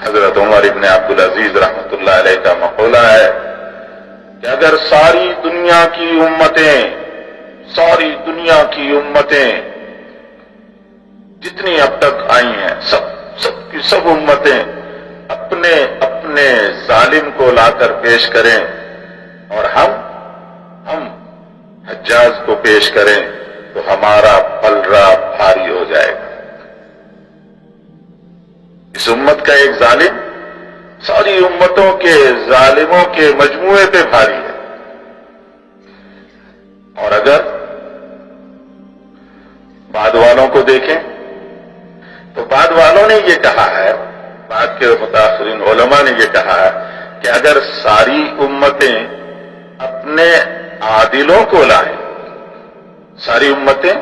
حضرت عمر ابن عبدالعزیز رحمۃ اللہ علیہ کا مقولہ ہے کہ اگر ساری دنیا کی امتیں جتنی اب تک آئی ہیں سب امتیں اپنے اپنے ظالم کو لا کر پیش کریں اور ہم حجاج کو پیش کریں تو ہمارا پلڑا بھاری ہو جائے گا۔ اس امت کا ایک ظالم ساری امتوں کے ظالموں کے مجموعے پہ بھاری ہے، اور اگر بعد والوں کو دیکھیں تو بعد والوں نے یہ کہا ہے، بعد کے متاثرین علماء نے یہ کہا ہے کہ اگر ساری امتیں اپنے عادلوں کو لائیں، ساری امتیں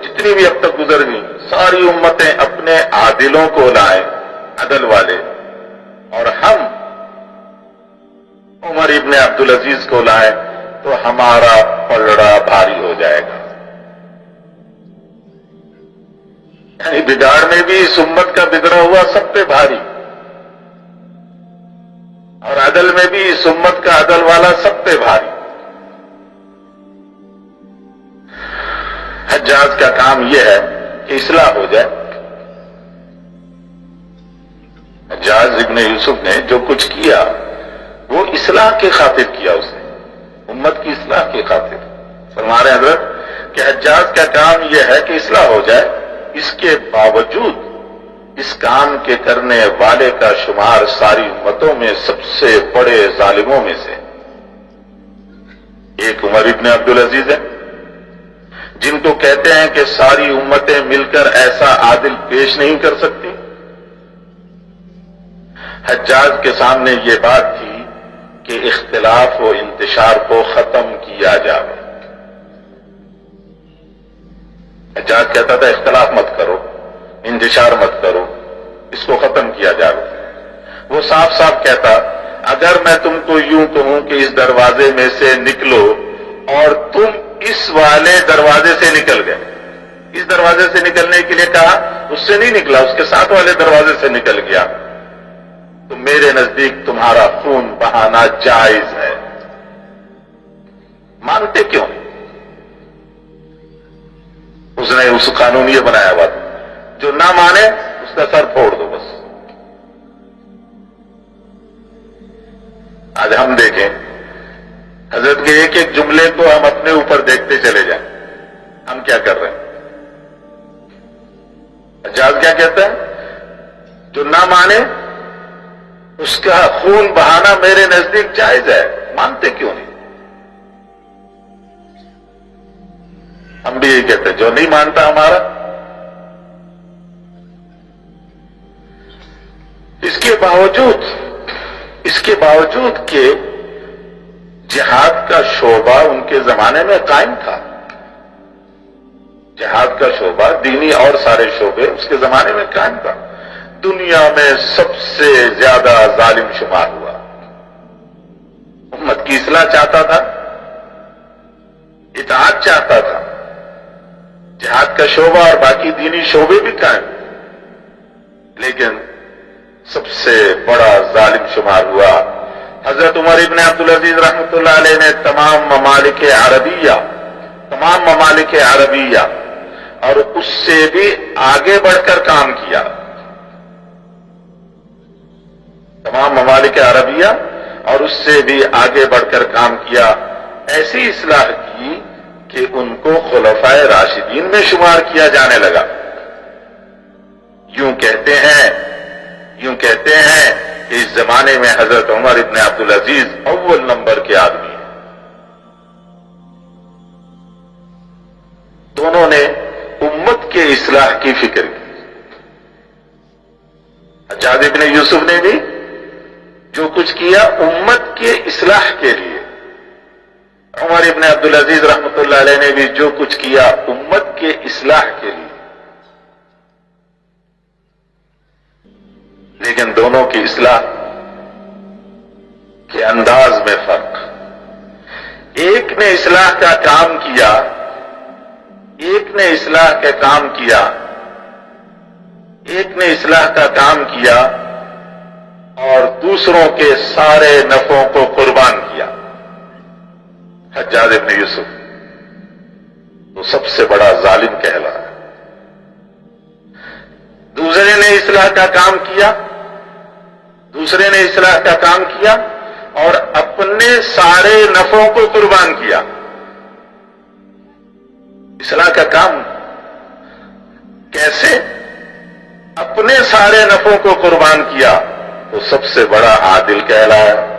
جتنی بھی اب تک گزر گئی، ساری امتیں اپنے عادلوں کو لائیں، عدل والے، اور ہم عمر ابن عبدالعزیز کو لائیں تو ہمارا پلڑا بھاری ہو جائے گا۔ یعنی بگاڑ میں بھی اس امت کا بگڑا ہوا سب پہ بھاری، اور عدل میں بھی اس امت کا عدل والا سب پہ بھاری۔ حجاج کا کام یہ ہے کہ اصلاح ہو جائے۔ حجاج ابن یوسف نے جو کچھ کیا وہ اصلاح کی خاطر کیا، اس نے امت کی اصلاح کی خاطر۔ فرما رہے حضرت کہ حجاج کا کام یہ ہے کہ اصلاح ہو جائے، اس کے باوجود اس کام کے کرنے والے کا شمار ساری امتوں میں سب سے بڑے ظالموں میں سے ایک عمر ابن عبدالعزیز ہے، جن کو کہتے ہیں کہ ساری امتیں مل کر ایسا عادل پیش نہیں کر سکتی۔ حجاج کے سامنے یہ بات تھی کہ اختلاف و انتشار کو ختم کیا جائے۔ حجاج کہتا تھا اختلاف مت کرو، انتشار مت کرو، اس کو ختم کیا جائے۔ وہ صاف صاف کہتا اگر میں تم کو یوں کہوں کہ اس دروازے میں سے نکلو اور تم اس والے دروازے سے نکل گئے، اس دروازے سے نکلنے کے لیے کہا، اس سے نہیں نکلا، اس کے ساتھ والے دروازے سے نکل گیا، تو میرے نزدیک تمہارا خون بہانا جائز ہے۔ مانتے کیوں؟ اس نے اس قانون یہ بنایا ہوا تھا جو نہ مانے اس کا سر پھوڑ دو بس۔ آج ہم دیکھیں حضرت کے ایک ایک جملے کو ہم اپنے اوپر دیکھتے چلے جائیں، ہم کیا کر رہے ہیں۔ حجاج کیا کہتا ہے؟ جو نہ مانے اس کا خون بہانا میرے نزدیک جائز ہے۔ مانتے کیوں نہیں؟ ہم بھی یہی کہتے ہیں جو نہیں مانتا ہمارا۔ اس کے باوجود کہ جہاد کا شعبہ ان کے زمانے میں قائم تھا، جہاد کا شعبہ دینی اور سارے شعبے اس کے زمانے میں قائم تھا، دنیا میں سب سے زیادہ ظالم شمار ہوا۔ امت کی اصلاح چاہتا تھا، اطاعت چاہتا تھا، جہاد کا شعبہ اور باقی دینی شعبے بھی قائم، لیکن سب سے بڑا ظالم شمار ہوا۔ حضرت عمر ابن عبدالعزیز رحمۃ اللہ علیہ نے تمام ممالک عربیہ اور اس سے بھی آگے بڑھ کر کام کیا، تمام ممالک عربیہ اور اس سے بھی آگے بڑھ کر کام کیا، ایسی اصلاح کی کہ ان کو خلفائے راشدین میں شمار کیا جانے لگا۔ یوں کہتے ہیں کہ اس زمانے میں حضرت عمر ابن عبدالعزیز اول نمبر کے آدمی ہیں۔ دونوں نے امت کے اصلاح کی فکر کی۔ حجاج ابن یوسف نے بھی جو کچھ کیا امت کے اصلاح کے لیے، عمر ابن عبدالعزیز رحمۃ اللہ علیہ نے بھی جو کچھ کیا امت کے اصلاح کے لیے، لیکن دونوں کی اصلاح کے انداز میں فرق۔ ایک نے اصلاح کا کام کیا، ایک نے اصلاح کا کام کیا اور دوسروں کے سارے نفعوں کو قربان کیا، حجاج ابن یوسف تو سب سے بڑا ظالم کہلایا۔ دوسرے نے اصلاح کا کام کیا، دوسرے نے اصلاح کا کام کیا اور اپنے سارے نفعوں کو قربان کیا۔ اصلاح کا کام کیسے؟ اپنے سارے نفعوں کو قربان کیا تو سب سے بڑا عادل کہلایا۔